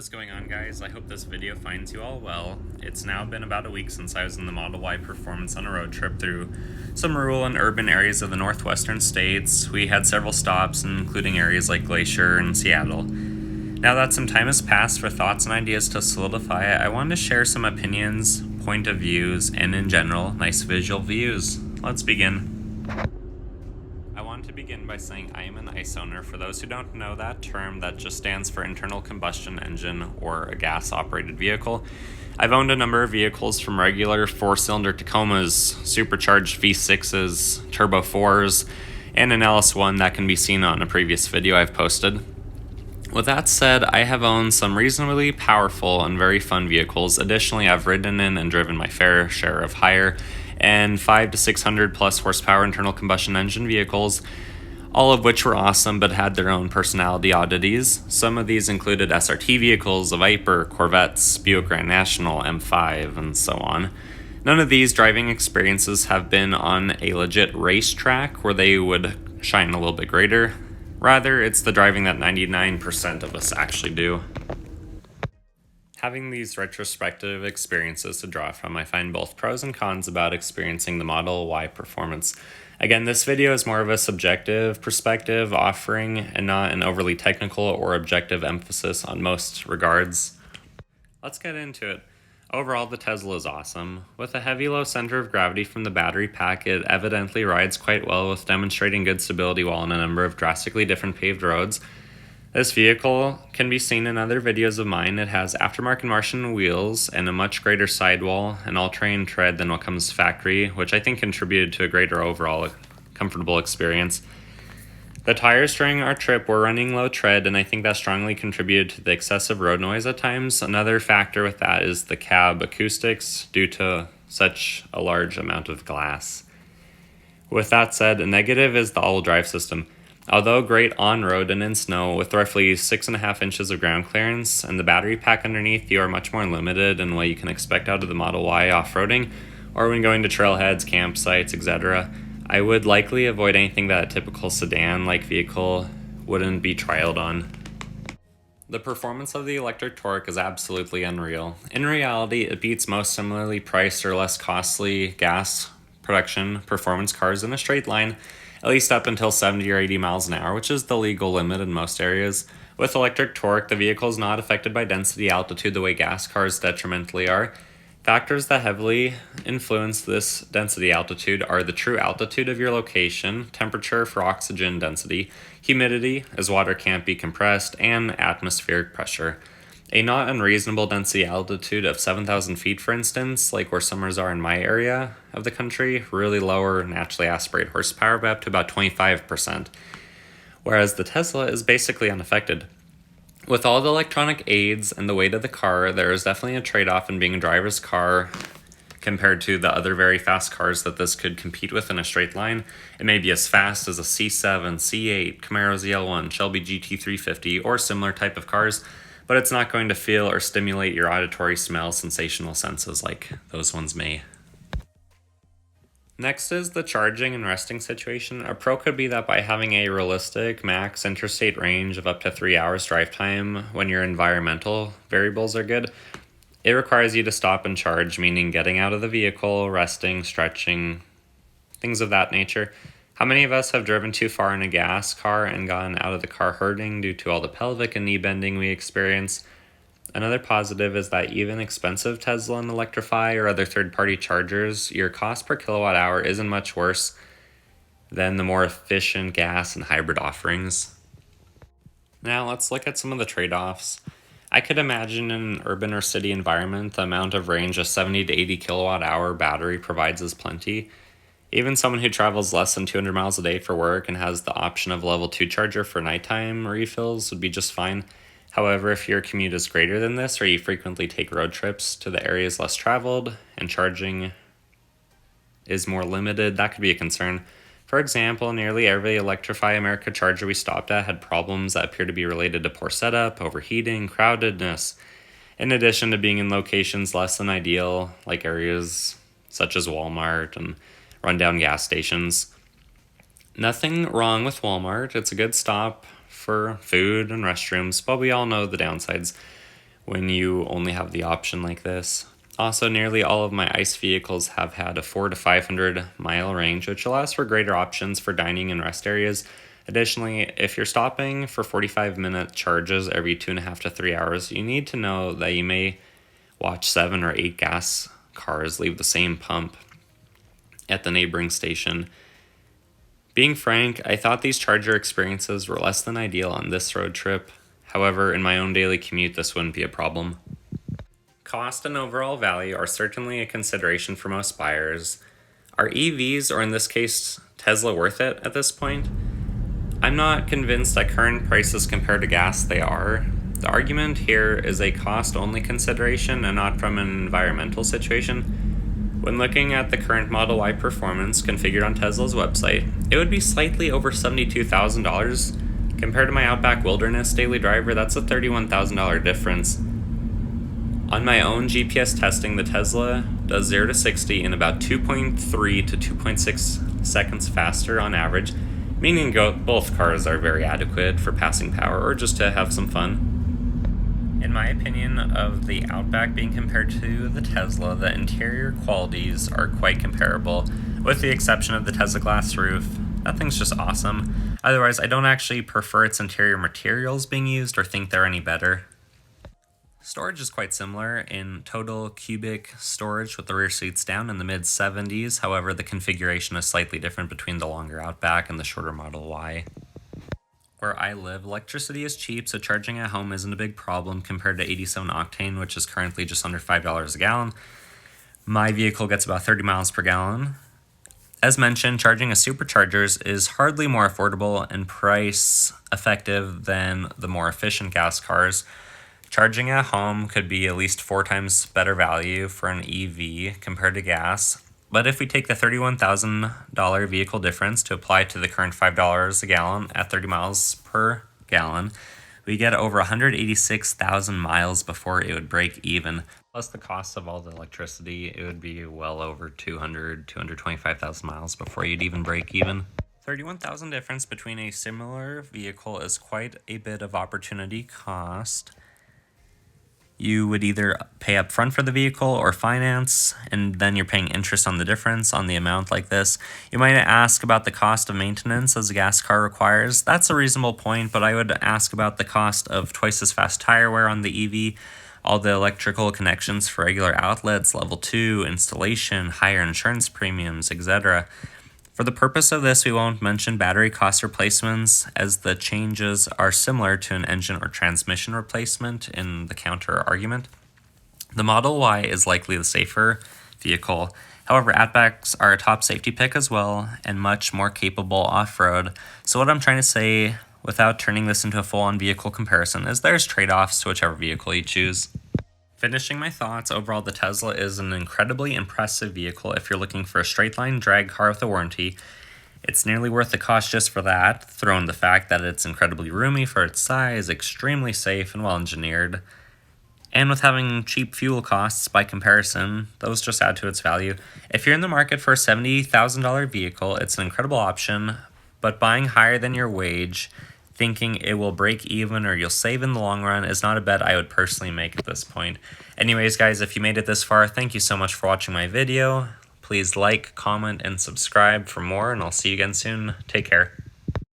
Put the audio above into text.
is going on, guys? I hope this video finds you all well. It's now been about a week since I was in the Model Y Performance on a road trip through some rural and urban areas of the northwestern states. We had several stops, including areas like Glacier and Seattle. Now that some time has passed for thoughts and ideas to solidify, I wanted to share some opinions, point of views, and in general, nice visual views. Let's begin. I want to begin by saying I am an ICE owner. For those who don't know that term, that just stands for internal combustion engine or a gas-operated vehicle. I've owned a number of vehicles from regular four-cylinder Tacomas, supercharged V6s, Turbo 4s, and an LS1 that can be seen on a previous video I've posted. With that said, I have owned some reasonably powerful and very fun vehicles. Additionally, I've ridden in and driven my fair share of higher and 500 to 600 plus horsepower internal combustion engine vehicles, all of which were awesome but had their own personality oddities. Some of these included SRT vehicles, a Viper, Corvettes, Buick Grand National, M5, and so on. None of these driving experiences have been on a legit racetrack where they would shine a little bit greater. Rather, it's the driving that 99% of us actually do. Having these retrospective experiences to draw from, I find both pros and cons about experiencing the Model Y Performance. Again, this video is more of a subjective perspective offering and not an overly technical or objective emphasis on most regards. Let's get into it. Overall, the Tesla is awesome. With a heavy low center of gravity from the battery pack, it evidently rides quite well, with demonstrating good stability while on a number of drastically different paved roads. This vehicle can be seen in other videos of mine. It has aftermarket Martian wheels and a much greater sidewall and all-terrain tread than what comes factory, which I think contributed to a greater overall comfortable experience. The tires during our trip were running low tread, and I think that strongly contributed to the excessive road noise at times. Another factor with that is the cab acoustics due to such a large amount of glass. With that said, a negative is the all-wheel drive system. Although great on-road and in snow, with roughly 6.5 inches of ground clearance and the battery pack underneath, you are much more limited in what you can expect out of the Model Y off-roading or when going to trailheads, campsites, etc. I would likely avoid anything that a typical sedan-like vehicle wouldn't be trialed on. The performance of the electric torque is absolutely unreal. In reality, it beats most similarly priced or less costly gas production performance cars in a straight line, at least up until 70 or 80 miles an hour, which is the legal limit in most areas. With electric torque, the vehicle is not affected by density altitude the way gas cars detrimentally are. Factors that heavily influence this density altitude are the true altitude of your location, temperature for oxygen density, humidity, as water can't be compressed, and atmospheric pressure. A not unreasonable density altitude of 7,000 feet, for instance, like where summers are in my area of the country, really lower naturally aspirated horsepower by up to about 25%, whereas the Tesla is basically unaffected. With all the electronic aids and the weight of the car, there is definitely a trade-off in being a driver's car compared to the other very fast cars that this could compete with in a straight line. It may be as fast as a C7, C8, Camaro ZL1, Shelby GT350, or similar type of cars, but it's not going to feel or stimulate your auditory smell sensational senses like those ones may. Next is the charging and resting situation. A pro could be that by having a realistic max interstate range of up to 3 hours drive time when your environmental variables are good, it requires you to stop and charge, meaning getting out of the vehicle, resting, stretching, things of that nature. How many of us have driven too far in a gas car and gotten out of the car hurting due to all the pelvic and knee bending we experience? Another positive is that even expensive Tesla and Electrify or other third-party chargers, your cost per kilowatt hour isn't much worse than the more efficient gas and hybrid offerings. Now let's look at some of the trade-offs. I could imagine in an urban or city environment, the amount of range a 70 to 80 kilowatt hour battery provides is plenty. Even someone who travels less than 200 miles a day for work and has the option of level 2 charger for nighttime refills would be just fine. However, if your commute is greater than this or you frequently take road trips to the areas less traveled and charging is more limited, that could be a concern. For example, nearly every Electrify America charger we stopped at had problems that appear to be related to poor setup, overheating, crowdedness, in addition to being in locations less than ideal, like areas such as Walmart and rundown gas stations. Nothing wrong with Walmart. It's a good stop for food and restrooms, but we all know the downsides. when you only have the option like this. Also, nearly all of my ICE vehicles have had a 400 to 500 mile range, which allows for greater options for dining and rest areas. Additionally, if you're stopping for 45-minute charges every 2.5 to 3 hours, you need to know that you may watch 7 or 8 gas cars leave the same pump at the neighboring station. Being frank, I thought these charger experiences were less than ideal on this road trip. However, in my own daily commute, this wouldn't be a problem. Cost and overall value are certainly a consideration for most buyers. Are EVs, or in this case, Tesla, worth it at this point? I'm not convinced at current prices compared to gas they are. The argument here is a cost-only consideration and not from an environmental situation. When looking at the current Model Y performance configured on Tesla's website, it would be slightly over $72,000. Compared to my Outback Wilderness daily driver, that's a $31,000 difference. On my own GPS testing, the Tesla does 0 to 60 in about 2.3 to 2.6 seconds faster on average, meaning both cars are very adequate for passing power or just to have some fun. In my opinion of the Outback being compared to the Tesla, the interior qualities are quite comparable, with the exception of the Tesla glass roof. That thing's just awesome. Otherwise, I don't actually prefer its interior materials being used or think they're any better. Storage is quite similar in total cubic storage with the rear seats down in the mid-70s. However, the configuration is slightly different between the longer Outback and the shorter Model Y. Where I live, electricity is cheap, so charging at home isn't a big problem compared to 87 octane, which is currently just under $5 a gallon. My vehicle gets about 30 miles per gallon. As mentioned, charging a superchargers is hardly more affordable and price effective than the more efficient gas cars. Charging at home could be at least 4 times better value for an EV compared to gas. But if we take the $31,000 vehicle difference to apply to the current $5 a gallon at 30 miles per gallon, we get over 186,000 miles before it would break even. Plus the cost of all the electricity, it would be well over 225,000 miles before you'd even break even. 31,000 difference between a similar vehicle is quite a bit of opportunity cost. You would either pay up front for the vehicle or finance, and then you're paying interest on the difference on the amount like this. You might ask about the cost of maintenance as a gas car requires. That's a reasonable point, but I would ask about the cost of twice as fast tire wear on the EV, all the electrical connections for regular outlets, level 2, installation, higher insurance premiums, etc. For the purpose of this, we won't mention battery cost replacements, as the changes are similar to an engine or transmission replacement in the counter argument. The Model Y is likely the safer vehicle. However, Outbacks are a top safety pick as well, and much more capable off-road. So what I'm trying to say, without turning this into a full-on vehicle comparison, is there's trade-offs to whichever vehicle you choose. Finishing my thoughts, overall the Tesla is an incredibly impressive vehicle if you're looking for a straight-line drag car with a warranty. It's nearly worth the cost just for that, throw in the fact that it's incredibly roomy for its size, extremely safe and well-engineered. And with having cheap fuel costs by comparison, those just add to its value. If you're in the market for a $70,000 vehicle, it's an incredible option, but buying higher than your wage, thinking it will break even or you'll save in the long run, is not a bet I would personally make at this point. Anyways, guys, if you made it this far, thank you so much for watching my video. Please like, comment, and subscribe for more, and I'll see you again soon. Take care.